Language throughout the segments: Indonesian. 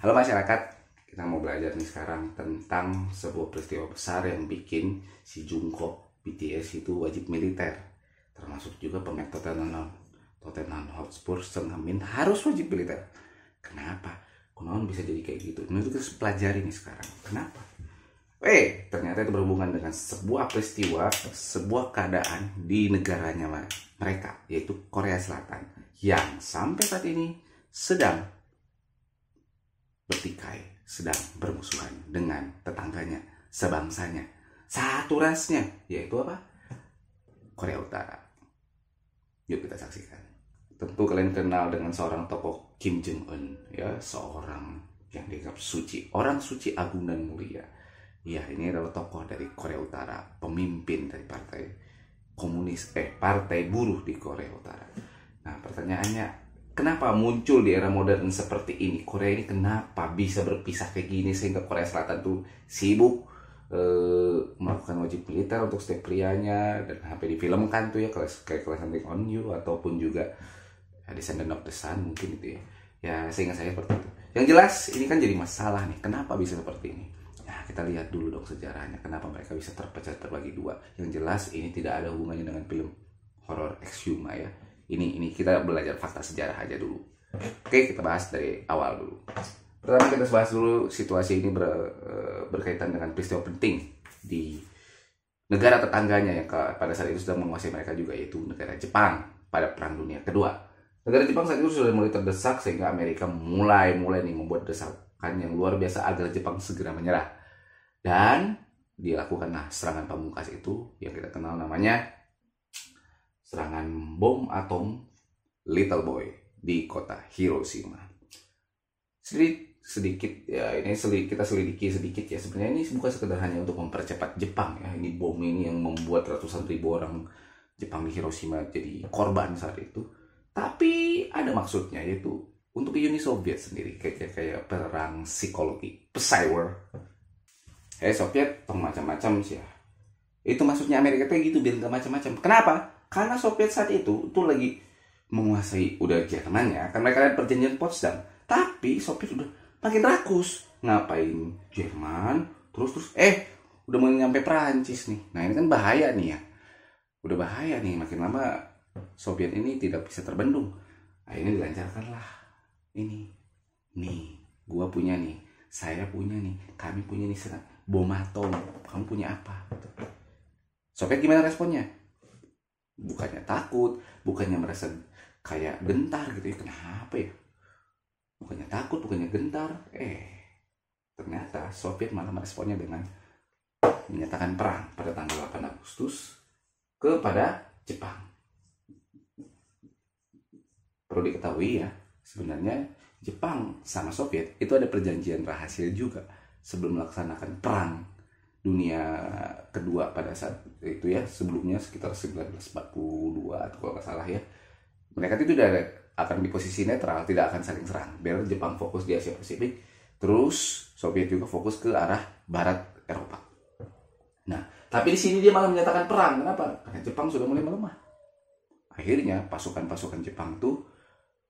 Halo masyarakat, kita mau belajar nih sekarang tentang sebuah peristiwa besar yang bikin si Jungkook BTS itu wajib militer. Termasuk juga pemain Tottenham Hotspur Min harus wajib militer. Kenapa? Kenapa bisa jadi kayak gitu? Nah, itu kita pelajari nih sekarang. Kenapa? Ternyata itu berhubungan dengan sebuah peristiwa, sebuah keadaan di negaranya mereka, yaitu Korea Selatan, yang sampai saat ini sedang bertikai, sedang bermusuhan dengan tetangganya, sebangsanya, satu rasnya, yaitu apa? Korea Utara. Yuk kita saksikan. Tentu kalian kenal dengan seorang tokoh Kim Jong Un, ya, seorang yang dianggap suci, orang suci agung dan mulia. Ya, ini adalah tokoh dari Korea Utara, pemimpin dari partai komunis, partai buruh di Korea Utara. Nah, pertanyaannya, kenapa muncul di era modern seperti ini? Korea ini kenapa bisa berpisah kayak gini sehingga Korea Selatan tuh sibuk melakukan wajib militer untuk setiap prianya, dan sampai difilmkan tuh ya kayak Class Something on You ataupun juga Descendant of the Sun mungkin itu ya. Ya, seingat saya seperti itu. Yang jelas ini kan jadi masalah nih. Kenapa bisa seperti ini? Nah, kita lihat dulu dong sejarahnya. Kenapa mereka bisa terpecah terbagi dua? Yang jelas ini tidak ada hubungannya dengan film horor Exhuma ya. Ini kita belajar fakta sejarah aja dulu. Oke, kita bahas dari awal dulu. Pertama kita bahas dulu situasi ini berkaitan dengan peristiwa penting di negara tetangganya yang pada saat itu sedang menguasai mereka juga, yaitu negara Jepang pada Perang Dunia Kedua. Negara Jepang saat itu sudah mulai terdesak sehingga Amerika mulai nih membuat desakan yang luar biasa agar Jepang segera menyerah. Dan dilakukanlah serangan pamungkas itu yang kita kenal namanya serangan bom atom Little Boy di kota Hiroshima. Sedikit ya, ini kita selidiki sedikit ya. Sebenarnya ini bukan sekedar hanya untuk mempercepat Jepang ya. Ini bom ini yang membuat ratusan ribu orang Jepang di Hiroshima jadi korban saat itu. Tapi ada maksudnya, yaitu untuk Uni Soviet sendiri, kayak perang psikologi, Psy-war. Soviet macam-macam sih ya. Itu maksudnya Amerika tuh gitu, biar nggak macam-macam. Kenapa? Karena Soviet saat itu lagi menguasai udah Jerman ya, kan mereka ada perjanjian Potsdam. Tapi Soviet udah makin rakus. Ngapain Jerman? Terus udah mau nyampe Perancis nih. Nah, ini kan bahaya nih ya. Udah bahaya nih, makin lama Soviet ini tidak bisa terbendung. Akhirnya dilancarkanlah ini. Nih, gua punya nih, saya punya nih, kami punya nih bom atom. Kamu punya apa? Soviet gimana responnya? Bukannya takut, bukannya merasa kayak gentar gitu ya. Kenapa ya? Bukannya takut, bukannya gentar. Ternyata Soviet malah meresponnya dengan menyatakan perang pada tanggal 8 Agustus kepada Jepang. Perlu diketahui ya, sebenarnya Jepang sama Soviet itu ada perjanjian rahasia juga sebelum melaksanakan perang dunia kedua pada saat itu ya. Sebelumnya sekitar 1942 atau kalau nggak salah ya, mereka itu udah akan di posisi netral, tidak akan saling serang, biar Jepang fokus di Asia Pasifik, terus Soviet juga fokus ke arah Barat Eropa. Nah, tapi di sini dia malah menyatakan perang. Kenapa? Karena Jepang sudah mulai melemah. Akhirnya pasukan Jepang tuh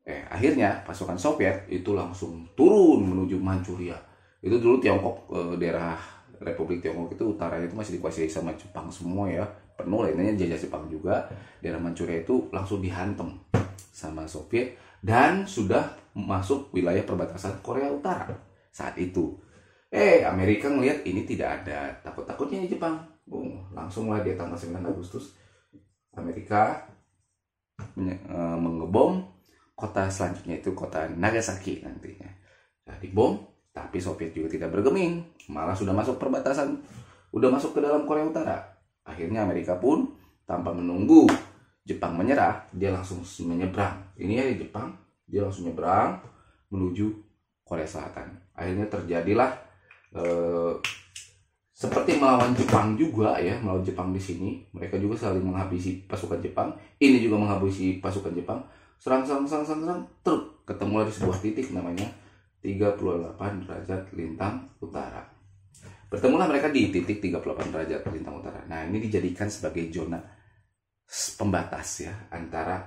akhirnya pasukan Soviet itu langsung turun menuju Manchuria. Itu dulu Tiongkok, daerah Republik Tiongkok itu utaranya itu masih dikuasai sama Jepang semua ya, penuh lah, intinya jajah Jepang juga. Daerah Manchuria itu langsung dihantam sama Soviet dan sudah masuk wilayah perbatasan Korea Utara saat itu. Amerika ngelihat ini tidak ada takut-takutnya di Jepang. Langsung lah dia tanggal 9 Agustus Amerika mengebom kota selanjutnya, itu kota Nagasaki nantinya. Nah, dibom, tapi Soviet juga tidak bergeming, malah sudah masuk perbatasan, udah masuk ke dalam Korea Utara. Akhirnya Amerika pun tanpa menunggu Jepang menyerah, dia langsung menyeberang. Ini ya di Jepang, dia langsung menyeberang menuju Korea Selatan. Akhirnya terjadilah seperti melawan Jepang juga ya, melawan Jepang di sini. Mereka juga saling menghabisi pasukan Jepang. Ini juga menghabisi pasukan Jepang. Serang, truk ketemu di sebuah titik namanya 38 derajat lintang utara. Bertemulah mereka di titik 38 derajat lintang utara. Nah, ini dijadikan sebagai zona pembatas ya antara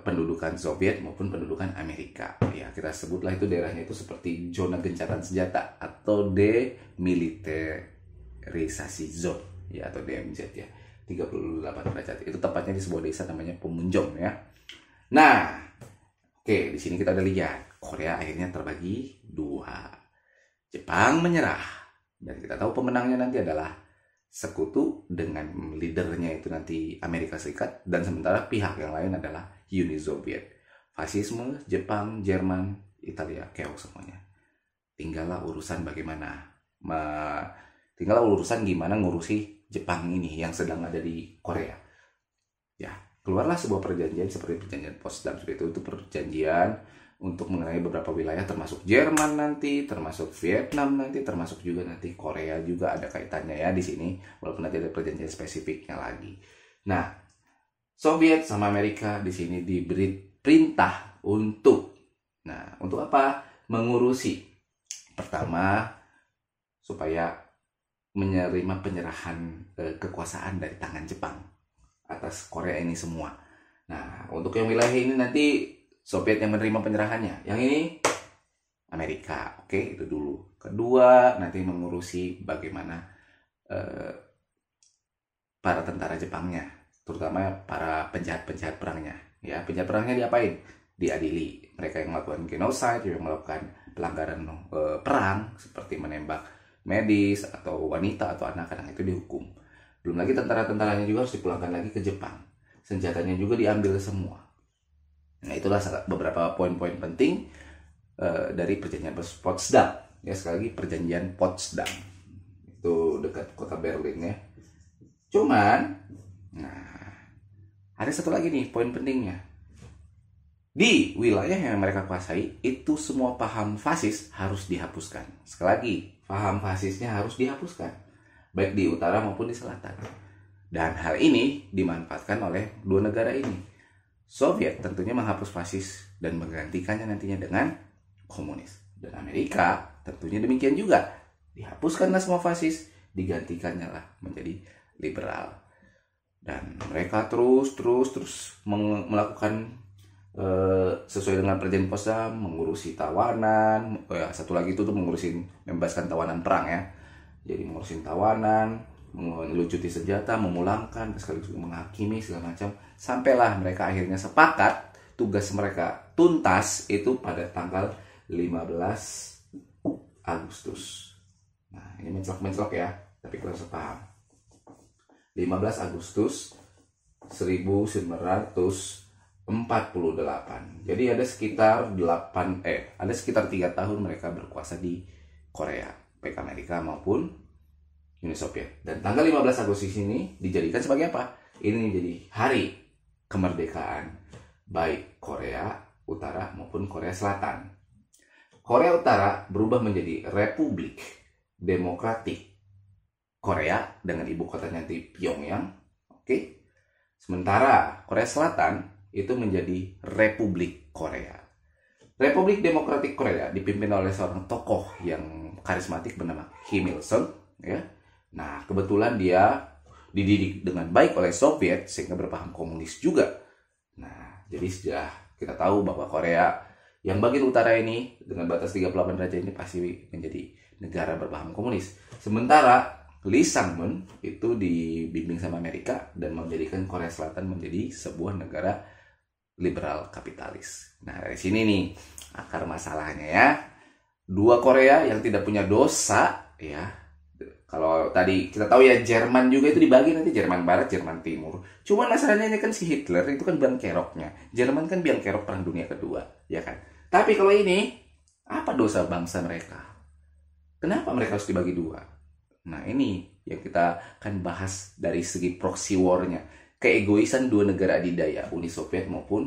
pendudukan Soviet maupun pendudukan Amerika. Ya, kita sebutlah itu daerahnya itu seperti zona gencatan senjata atau demilitarisasi zone ya, atau DMZ ya. 38 derajat. Itu tepatnya di sebuah desa namanya Pumunjom ya. Nah, oke, di sini kita udah lihat Korea akhirnya terbagi dua. Jepang menyerah dan kita tahu pemenangnya nanti adalah Sekutu dengan leadernya itu nanti Amerika Serikat, dan sementara pihak yang lain adalah Uni Soviet. Fasisme, Jepang, Jerman, Italia, chaos semuanya. Tinggallah urusan gimana ngurusi Jepang ini yang sedang ada di Korea. Ya, keluarlah sebuah perjanjian seperti perjanjian Potsdam. Itu perjanjian untuk mengenai beberapa wilayah termasuk Jerman nanti, termasuk Vietnam nanti, termasuk juga nanti Korea juga ada kaitannya ya di sini, walaupun nanti ada perjanjian spesifiknya lagi. Nah, Soviet sama Amerika di sini diberi perintah untuk apa? Mengurusi pertama supaya menerima penyerahan kekuasaan dari tangan Jepang atas Korea ini semua. Nah, untuk yang wilayah ini nanti Soviet yang menerima penyerahannya. Yang ini Amerika. Oke, itu dulu. Kedua, nanti mengurusi bagaimana para tentara Jepangnya, terutama para penjahat-penjahat perangnya. Ya, penjahat perangnya diapain? Diadili. Mereka yang melakukan genocide, yang melakukan pelanggaran perang seperti menembak medis atau wanita atau anak-anak, itu dihukum. Belum lagi tentara-tentaranya juga harus dipulangkan lagi ke Jepang. Senjatanya juga diambil semua. Nah, itulah beberapa poin-poin penting dari perjanjian Potsdam. Ya, sekali lagi perjanjian Potsdam. Itu dekat kota Berlin ya. Cuman, ada satu lagi nih poin pentingnya. Di wilayah yang mereka kuasai, itu semua paham fasis harus dihapuskan. Sekali lagi, paham fasisnya harus dihapuskan. Baik di utara maupun di selatan. Dan hal ini dimanfaatkan oleh dua negara ini. Soviet tentunya menghapus fasis dan menggantikannya nantinya dengan komunis. Dan Amerika tentunya demikian juga. Dihapuskanlah semua fasis, digantikannya lah menjadi liberal. Dan mereka terus melakukan sesuai dengan perjanjian Potsdam, mengurusi tawanan. Satu lagi itu tuh membebaskan tawanan perang ya. Jadi mengurusin tawanan, melucuti senjata, memulangkan, sekaligus menghakimi segala macam, sampailah mereka akhirnya sepakat tugas mereka tuntas itu pada tanggal 15 Agustus. Nah, ini mencelok ya, tapi kalian harus paham. 15 Agustus 1948. Jadi ada sekitar 3 tahun mereka berkuasa di Korea, baik Amerika maupun Uni Soviet. Dan tanggal 15 Agustus ini dijadikan sebagai apa? Ini menjadi hari kemerdekaan baik Korea Utara maupun Korea Selatan. Korea Utara berubah menjadi Republik Demokratik Korea dengan ibu kotanya di Pyongyang. Oke. Sementara Korea Selatan itu menjadi Republik Korea. Republik Demokratik Korea dipimpin oleh seorang tokoh yang karismatik bernama Kim Il Sung ya. Nah, kebetulan dia dididik dengan baik oleh Soviet sehingga berpaham komunis juga. Nah, jadi sudah kita tahu bahwa Korea yang bagian utara ini dengan batas 38 derajat ini pasti menjadi negara berpaham komunis. Sementara Lee Sang-mun itu dibimbing sama Amerika dan menjadikan Korea Selatan menjadi sebuah negara liberal kapitalis. Nah, dari sini nih akar masalahnya ya. Dua Korea yang tidak punya dosa ya. Kalau tadi kita tahu ya Jerman juga itu dibagi nanti Jerman Barat, Jerman Timur. Cuma masalahnya kan si Hitler itu kan biang keroknya. Jerman kan biang kerok Perang Dunia Kedua, ya kan? Tapi kalau ini, apa dosa bangsa mereka? Kenapa mereka harus dibagi dua? Nah, ini yang kita akan bahas dari segi proxy war-nya. Keegoisan dua negara adidaya, Uni Soviet maupun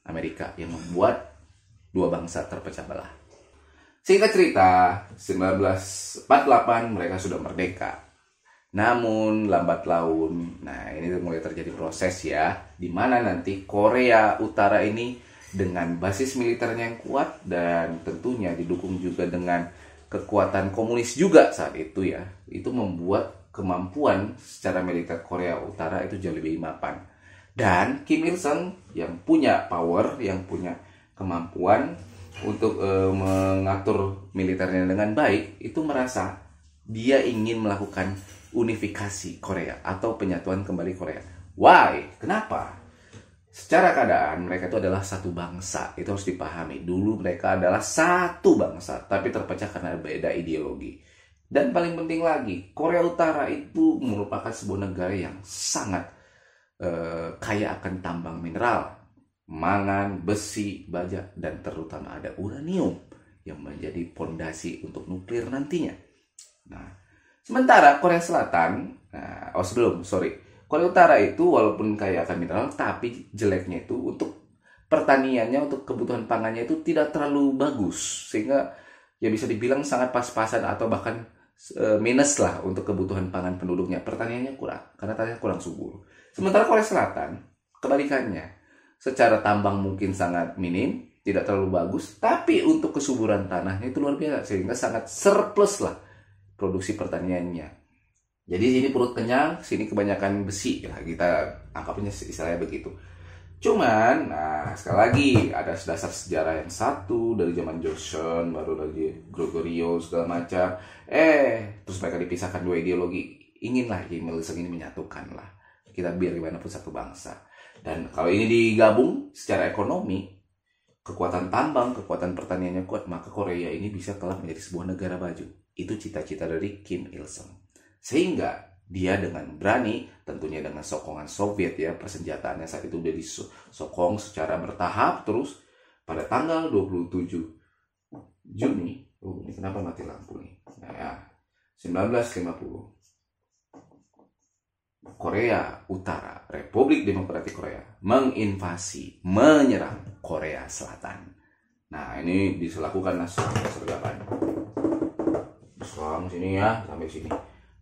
Amerika, yang membuat dua bangsa terpecah belah. Singkat cerita, 1948 mereka sudah merdeka. Namun lambat laun, nah ini mulai terjadi proses ya, di mana nanti Korea Utara ini dengan basis militernya yang kuat dan tentunya didukung juga dengan kekuatan komunis juga saat itu ya, itu membuat kemampuan secara militer Korea Utara itu jauh lebih mapan. Dan Kim Il Sung yang punya power, yang punya kemampuan untuk mengatur militernya dengan baik, itu merasa dia ingin melakukan unifikasi Korea atau penyatuan kembali Korea. Why? Kenapa? Secara keadaan mereka itu adalah satu bangsa, itu harus dipahami. Dulu mereka adalah satu bangsa, tapi terpecah karena beda ideologi. Dan paling penting lagi, Korea Utara itu merupakan sebuah negara yang sangat kaya akan tambang mineral, mangan, besi, baja, dan terutama ada uranium yang menjadi pondasi untuk nuklir nantinya. Nah, sementara Korea Selatan, Korea Utara itu walaupun kaya akan mineral, tapi jeleknya itu untuk pertaniannya, untuk kebutuhan pangannya itu tidak terlalu bagus, sehingga ya bisa dibilang sangat pas-pasan atau bahkan minus lah untuk kebutuhan pangan penduduknya. Pertaniannya kurang, karena tanahnya kurang subur. Sementara Korea Selatan, kebalikannya, secara tambang mungkin sangat minim, tidak terlalu bagus, tapi untuk kesuburan tanahnya itu luar biasa, sehingga sangat surplus lah produksi pertaniannya. Jadi sini perut kenyang, sini kebanyakan besi, ya kita anggapnya istilahnya begitu. Cuman, nah sekali lagi ada dasar sejarah yang satu dari zaman Joseon, baru lagi Goguryeo segala macam. Terus mereka dipisahkan dua ideologi. Inginlah Kim Il Sung ini menyatukan lah. Kita biar gimana pun satu bangsa. Dan kalau ini digabung secara ekonomi, kekuatan tambang, kekuatan pertaniannya kuat, maka Korea ini bisa kelak menjadi sebuah negara maju. Itu cita-cita dari Kim Il Sung. Sehingga dia dengan berani, tentunya dengan sokongan Soviet ya, persenjataannya saat itu udah disokong secara bertahap terus pada tanggal 27 Juni, ini kenapa mati lampu nih? Nah, ya, 1950. Korea Utara, Republik Demokratik Korea, menginvasi, menyerang Korea Selatan. Nah, ini dilakukan sergapan. Sekarang sini ya, sampai sini.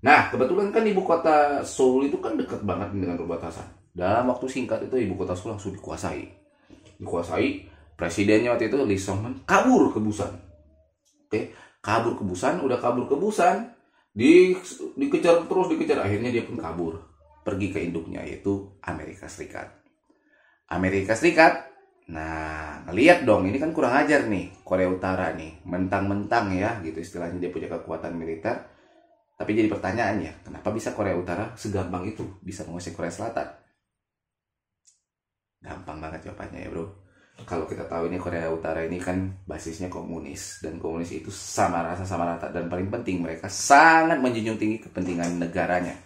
Nah, kebetulan kan ibu kota Seoul itu kan dekat banget dengan perbatasan. Dalam waktu singkat itu ibu kota Seoul langsung dikuasai. Presidennya waktu itu Lee Sung-man kabur ke Busan. Kabur ke Busan, dikejar, akhirnya dia pun kabur. Pergi ke induknya, yaitu Amerika Serikat. Nah, ngeliat dong, ini kan kurang ajar nih Korea Utara nih, mentang-mentang ya gitu istilahnya dia punya kekuatan militer. Tapi jadi pertanyaan ya, kenapa bisa Korea Utara segampang itu bisa menguasai Korea Selatan? Gampang banget jawabannya ya bro. Kalau kita tahu ini Korea Utara ini kan basisnya komunis, dan komunis itu sama rata, dan paling penting mereka sangat menjunjung tinggi kepentingan negaranya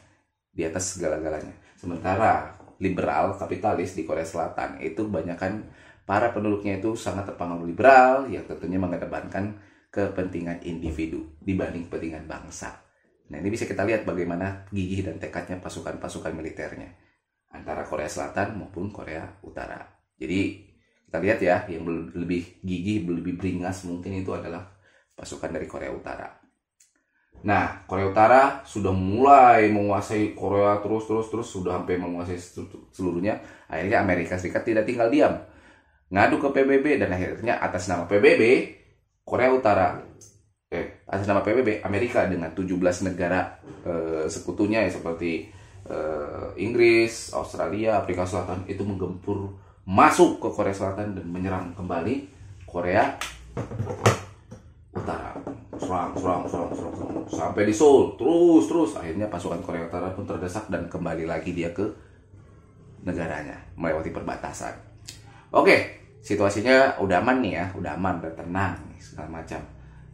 di atas segala-galanya. Sementara liberal kapitalis di Korea Selatan itu kebanyakan para penduduknya itu sangat terpengaruh liberal yang tentunya mengedepankan kepentingan individu dibanding kepentingan bangsa. Nah, ini bisa kita lihat bagaimana gigih dan tekadnya pasukan-pasukan militernya antara Korea Selatan maupun Korea Utara. Jadi kita lihat ya, yang lebih gigih, lebih beringas mungkin itu adalah pasukan dari Korea Utara. Nah, Korea Utara sudah mulai menguasai Korea terus sudah hampir menguasai seluruhnya. Akhirnya Amerika Serikat tidak tinggal diam, ngadu ke PBB, dan akhirnya atas nama PBB Amerika dengan 17 negara sekutunya ya, seperti Inggris, Australia, Afrika Selatan itu menggempur masuk ke Korea Selatan dan menyerang kembali Korea Utara. Serang sampai di Seoul, terus akhirnya pasukan Korea Utara pun terdesak dan kembali lagi dia ke negaranya melewati perbatasan. Oke, situasinya udah aman nih ya, udah tenang nih, segala macam.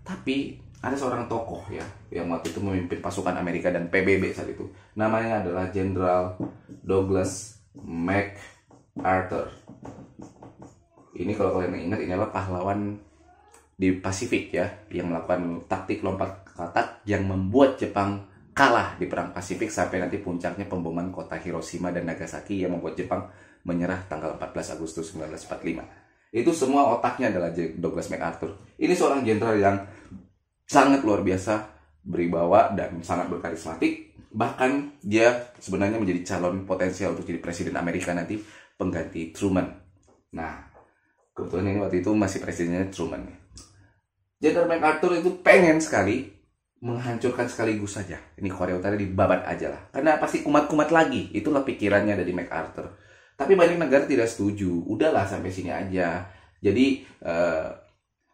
Tapi ada seorang tokoh ya yang waktu itu memimpin pasukan Amerika dan PBB saat itu. Namanya adalah Jenderal Douglas MacArthur. Ini kalau kalian ingat, ini adalah pahlawan di Pasifik ya, yang melakukan taktik lompat katak yang membuat Jepang kalah di perang Pasifik sampai nanti puncaknya pemboman kota Hiroshima dan Nagasaki yang membuat Jepang menyerah tanggal 14 Agustus 1945. Itu semua otaknya adalah Douglas MacArthur. Ini seorang jenderal yang sangat luar biasa, beribawa dan sangat berkarismatik. Bahkan dia sebenarnya menjadi calon potensial untuk jadi presiden Amerika nanti, pengganti Truman. Nah, kebetulan ini waktu itu masih presidennya Truman. Jenderal MacArthur itu pengen sekali menghancurkan sekaligus saja. Ini Korea Utara dibabat aja lah. Karena pasti kumat-kumat lagi. Itulah pikirannya dari MacArthur. Tapi banyak negara tidak setuju. Udahlah sampai sini aja. Jadi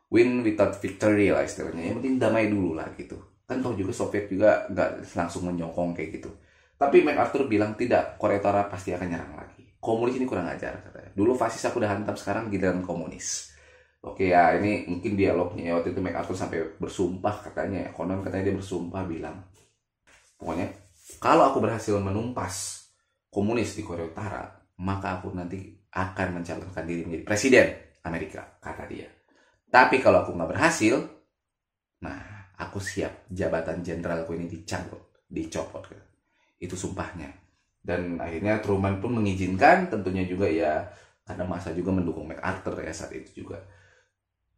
win without victory lah istilahnya. Yang penting damai dulu lah gitu. Kan tahu juga Soviet juga nggak langsung menyokong kayak gitu. Tapi MacArthur bilang tidak, Korea Utara pasti akan nyerang lagi. Komunis ini kurang ajar katanya. Dulu fasis aku udah hantam, sekarang giliran komunis. Oke ya, ini mungkin dialognya ya. Waktu itu MacArthur sampai bersumpah katanya. Konon katanya dia bersumpah bilang, pokoknya kalau aku berhasil menumpas komunis di Korea Utara, maka aku nanti akan mencalonkan diri menjadi presiden Amerika, kata dia. Tapi kalau aku nggak berhasil, nah aku siap jabatan jenderalku ini dicopot. Itu sumpahnya. Dan akhirnya Truman pun mengizinkan, tentunya juga ya, karena masa juga mendukung MacArthur ya saat itu juga.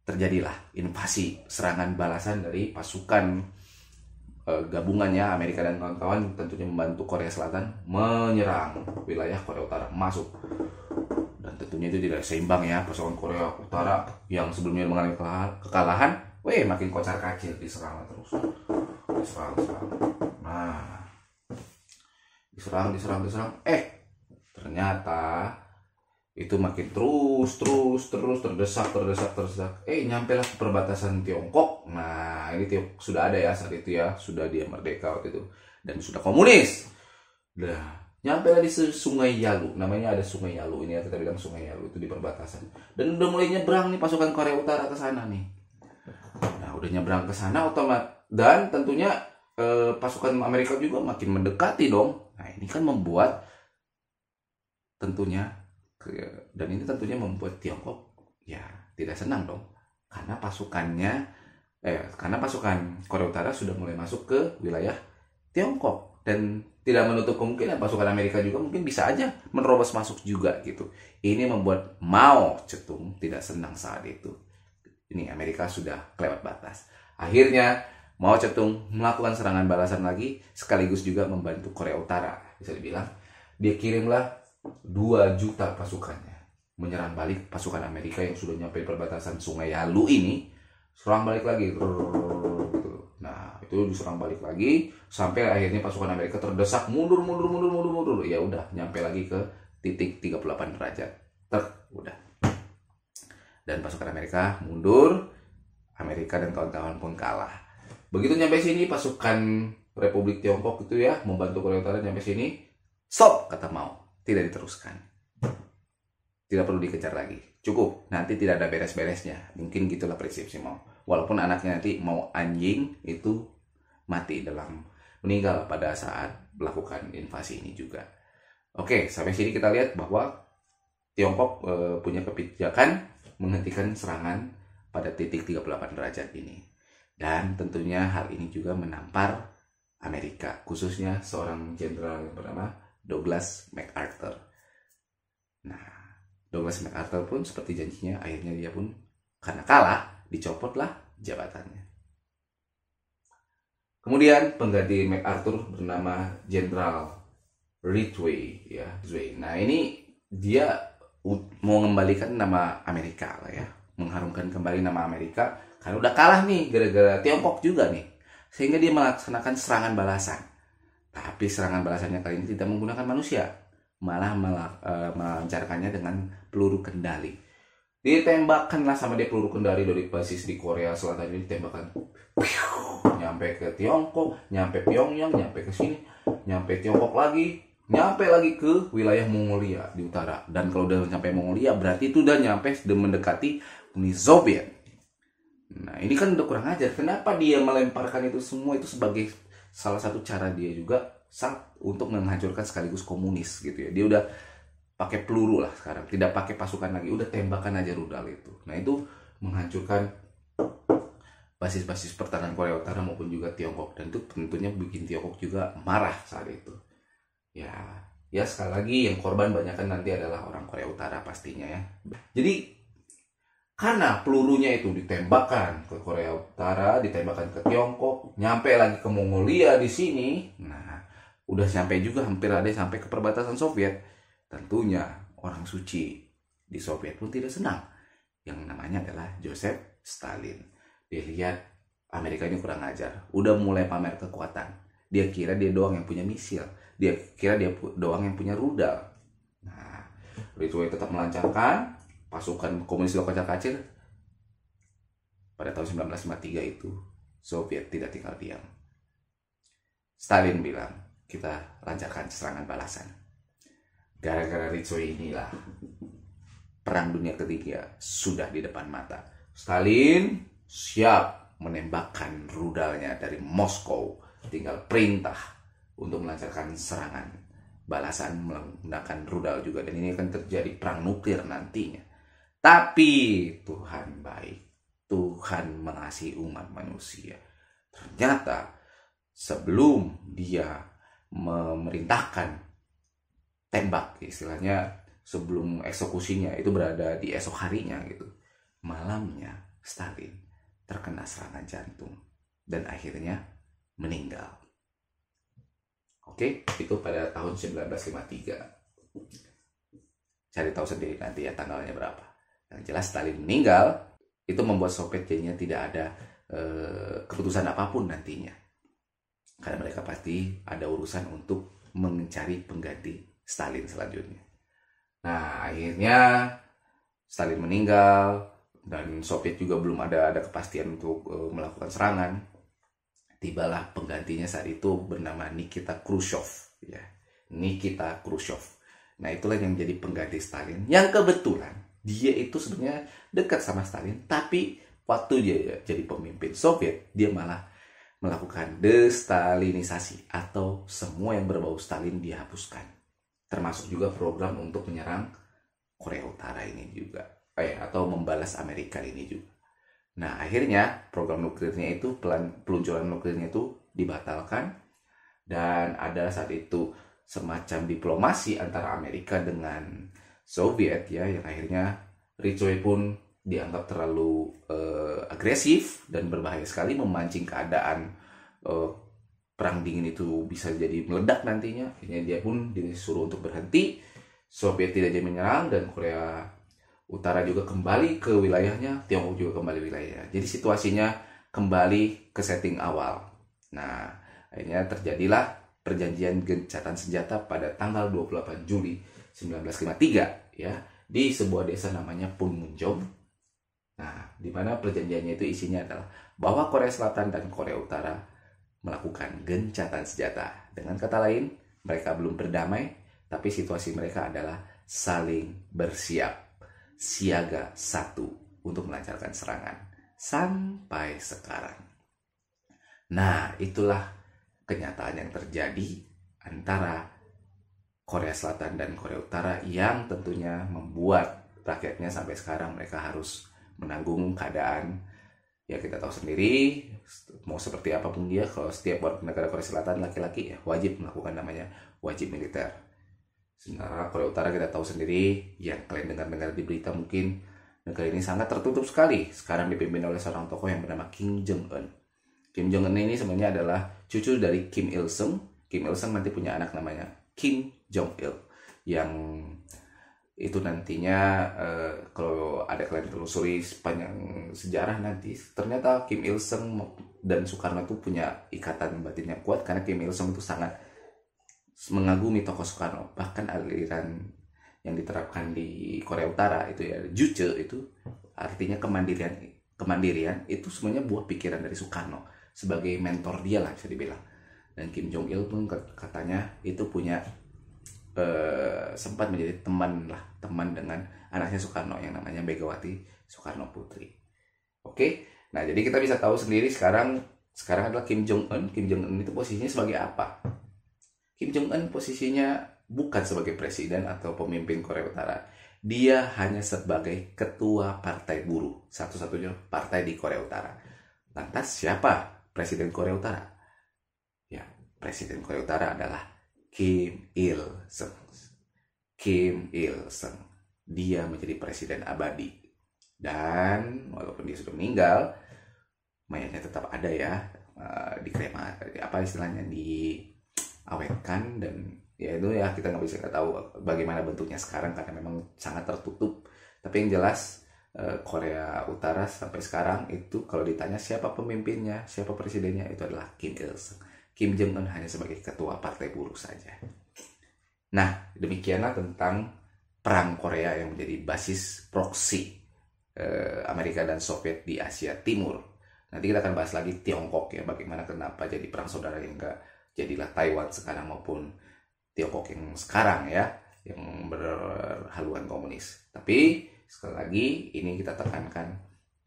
Terjadilah invasi, serangan balasan dari pasukan gabungannya Amerika dan kawan-kawan, tentunya membantu Korea Selatan menyerang wilayah Korea Utara, masuk. Dan tentunya itu tidak seimbang ya, pasukan Korea Utara yang sebelumnya mengalami kekalahan, makin kocar kacir, diserang terus. Diserang. Nah, diserang. Ternyata itu makin terus terdesak. Nyampelah ke perbatasan Tiongkok. Nah, ini sudah ada ya saat itu ya, sudah dia merdeka waktu itu dan sudah komunis. Nah, nyampelah di Sungai Yalu, namanya ada Sungai Yalu ini ya, kita bilang Sungai Yalu, itu di perbatasan. Dan udah mulai nyebrang nih pasukan Korea Utara ke sana nih. Nah, udah nyebrang ke sana otomatis, dan tentunya pasukan Amerika juga makin mendekati dong. Nah, ini kan membuat tentunya, dan ini tentunya membuat Tiongkok ya tidak senang dong, karena pasukan Korea Utara sudah mulai masuk ke wilayah Tiongkok, dan tidak menutup kemungkinan pasukan Amerika juga mungkin bisa aja menerobos masuk juga gitu. Ini membuat Mao Zedong tidak senang saat itu. Ini Amerika sudah kelewat batas. Akhirnya Mao Zedong melakukan serangan balasan lagi, sekaligus juga membantu Korea Utara. Bisa dibilang dia kirimlah 2 juta pasukannya menyerang balik pasukan Amerika yang sudah nyampe perbatasan Sungai Yalu ini. Serang balik lagi. Nah, itu diserang balik lagi sampai akhirnya pasukan Amerika terdesak mundur. Ya udah, nyampe lagi ke titik 38 derajat. Udah. Dan pasukan Amerika mundur. Amerika dan kawan-kawan pun kalah. Begitu nyampe sini, pasukan Republik Tiongkok itu ya membantu Korea Utara nyampe sini. Stop, kata Mao. Tidak diteruskan, tidak perlu dikejar lagi, cukup, nanti tidak ada beres-beresnya. Mungkin gitulah prinsip si Mao. Walaupun anaknya nanti mau anjing itu mati meninggal pada saat melakukan invasi ini juga. Oke, sampai sini kita lihat bahwa Tiongkok punya kebijakan menghentikan serangan pada titik 38 derajat ini. Dan tentunya hal ini juga menampar Amerika, khususnya seorang jenderal yang bernama Douglas MacArthur. Nah, Douglas MacArthur pun seperti janjinya, akhirnya dia pun karena kalah dicopotlah jabatannya. Kemudian pengganti MacArthur bernama Jenderal Ridgway ya, Ridgway. Nah, ini dia mau mengembalikan nama Amerika lah ya, mengharumkan kembali nama Amerika karena udah kalah nih gara-gara Tiongkok juga nih. Sehingga dia melaksanakan serangan balasan. Tapi serangan balasannya kali ini tidak menggunakan manusia, malah melancarkannya dengan peluru kendali. Ditembakkanlah sama dia peluru kendali dari basis di Korea Selatan ini, ditembakkan. Nyampe ke Tiongkok, nyampe Pyongyang, nyampe ke sini, nyampe Tiongkok lagi, nyampe lagi ke wilayah Mongolia di utara. Dan kalau udah nyampe Mongolia berarti itu udah nyampe, sudah mendekati Uni Soviet. Nah, ini kan udah kurang ajar. Kenapa dia melemparkan itu semua itu sebagai salah satu cara dia juga untuk menghancurkan sekaligus komunis gitu ya. Dia udah pakai peluru lah sekarang, tidak pakai pasukan lagi, udah tembakan aja rudal itu. Nah, itu menghancurkan basis-basis pertahanan Korea Utara maupun juga Tiongkok, dan itu tentunya bikin Tiongkok juga marah saat itu. Ya sekali lagi yang korban banyak kan nanti adalah orang Korea Utara pastinya ya. Jadi karena pelurunya itu ditembakkan ke Korea Utara, ditembakkan ke Tiongkok, nyampe lagi ke Mongolia di sini. Nah, udah sampai juga, hampir ada sampai ke perbatasan Soviet. Tentunya orang suci di Soviet pun tidak senang. Yang namanya adalah Joseph Stalin. Dia lihat Amerika ini kurang ajar, udah mulai pamer kekuatan. Dia kira dia doang yang punya misil, dia kira dia doang yang punya rudal. Nah, Ri Choi tetap melancarkan, pasukan komunis kocar-kacir. Pada tahun 1953 itu, Soviet tidak tinggal diam. Stalin bilang, kita lancarkan serangan balasan. Gara-gara Ri Choi inilah Perang Dunia Ketiga sudah di depan mata. Stalin siap menembakkan rudalnya dari Moskow. Tinggal perintah untuk melancarkan serangan balasan menggunakan rudal juga. Dan ini akan terjadi perang nuklir nantinya. Tapi Tuhan baik. Tuhan mengasihi umat manusia. Ternyata sebelum dia memerintahkan tembak, istilahnya sebelum eksekusinya itu berada di esok harinya gitu, malamnya Stalin terkena serangan jantung dan akhirnya meninggal. Oke, itu pada tahun 1953. Cari tahu sendiri nanti ya tanggalnya berapa. Yang jelas Stalin meninggal, itu membuat Soviet jadinya tidak ada keputusan apapun nantinya, karena mereka pasti ada urusan untuk mencari pengganti Stalin selanjutnya. Nah, akhirnya Stalin meninggal dan Soviet juga belum ada kepastian untuk melakukan serangan. Tibalah penggantinya saat itu bernama Nikita Khrushchev, ya. Nikita Khrushchev. Nah, itulah yang jadi pengganti Stalin. Yang kebetulan dia itu sebenarnya dekat sama Stalin, tapi waktu dia jadi pemimpin Soviet, dia malah melakukan destalinisasi atau semua yang berbau Stalin dihapuskan. Termasuk juga program untuk menyerang Korea Utara ini juga, atau membalas Amerika ini juga. Nah, akhirnya program nuklirnya itu, peluncuran nuklirnya itu dibatalkan, dan ada saat itu semacam diplomasi antara Amerika dengan Soviet ya, yang akhirnya Ri Choi pun dianggap terlalu agresif dan berbahaya sekali, memancing keadaan perang dingin itu bisa jadi meledak nantinya. Akhirnya dia pun disuruh untuk berhenti. Soviet tidak jadi menyerang dan Korea Utara juga kembali ke wilayahnya, Tiongkok juga kembali wilayahnya. Jadi situasinya kembali ke setting awal. Nah, akhirnya terjadilah perjanjian gencatan senjata pada tanggal 28 Juli 1953 ya, di sebuah desa namanya Punmunjom. Nah, di mana perjanjiannya itu isinya adalah bahwa Korea Selatan dan Korea Utara melakukan gencatan senjata. Dengan kata lain, mereka belum berdamai, tapi situasi mereka adalah saling bersiap, siaga satu untuk melancarkan serangan sampai sekarang. Nah, itulah kenyataan yang terjadi antara Korea Selatan dan Korea Utara yang tentunya membuat rakyatnya sampai sekarang mereka harus menanggung keadaan. Ya, kita tahu sendiri, mau seperti apapun dia, kalau setiap warga negara Korea Selatan laki-laki ya wajib melakukan namanya wajib militer. Sementara Korea Utara kita tahu sendiri, yang kalian dengar-dengar di berita mungkin, negara ini sangat tertutup sekali. Sekarang dipimpin oleh seorang tokoh yang bernama Kim Jong-un. Kim Jong-un ini sebenarnya adalah cucu dari Kim Il-sung. Kim Il-sung nanti punya anak namanya Kim Jong-il, yang itu nantinya kalau ada kalian telusuri sepanjang sejarah nanti, ternyata Kim Il-sung dan Soekarno itu punya ikatan batin yang kuat, karena Kim Il-sung itu sangat mengagumi tokoh Soekarno. Bahkan aliran yang diterapkan di Korea Utara itu ya, Juche, itu artinya kemandirian itu semuanya buah pikiran dari Soekarno sebagai mentor dia lah bisa dibilang. Dan Kim Jong-il pun katanya itu punya sempat menjadi teman dengan anaknya Soekarno yang namanya Megawati Soekarno Putri. Oke, nah jadi kita bisa tahu sendiri sekarang adalah Kim Jong-un. Kim Jong-un itu posisinya sebagai apa? Kim Jong-un posisinya bukan sebagai presiden atau pemimpin Korea Utara. Dia hanya sebagai ketua partai buruh, satu-satunya partai di Korea Utara. Lantas siapa presiden Korea Utara? Ya, presiden Korea Utara adalah Kim Il-sung. Kim Il-sung. Dia menjadi presiden abadi. Dan walaupun dia sudah meninggal, mayatnya tetap ada ya, dikremasi, apa istilahnya, diawetkan. Dan ya itu ya kita nggak bisa tahu bagaimana bentuknya sekarang karena memang sangat tertutup. Tapi yang jelas Korea Utara sampai sekarang itu kalau ditanya siapa pemimpinnya, siapa presidennya, itu adalah Kim Il-sung. Kim Jong-un hanya sebagai ketua partai buruh saja. Nah, demikianlah tentang perang Korea yang menjadi basis proksi Amerika dan Soviet di Asia Timur. Nanti kita akan bahas lagi Tiongkok ya, bagaimana kenapa jadi perang saudara yang enggak jadilah Taiwan sekarang maupun Tiongkok yang sekarang ya, yang berhaluan komunis. Tapi sekali lagi ini kita tekankan,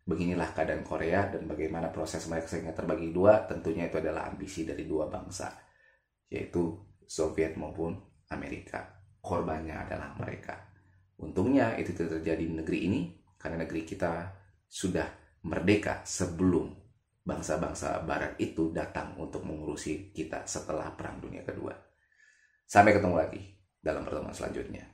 beginilah keadaan Korea dan bagaimana proses mereka sehingga terbagi dua. Tentunya itu adalah ambisi dari dua bangsa, yaitu Soviet maupun Amerika. Korbannya adalah mereka. Untungnya itu tidak terjadi di negeri ini, karena negeri kita sudah merdeka sebelum bangsa-bangsa barat itu datang untuk mengurusi kita setelah Perang Dunia Kedua. Sampai ketemu lagi dalam pertemuan selanjutnya.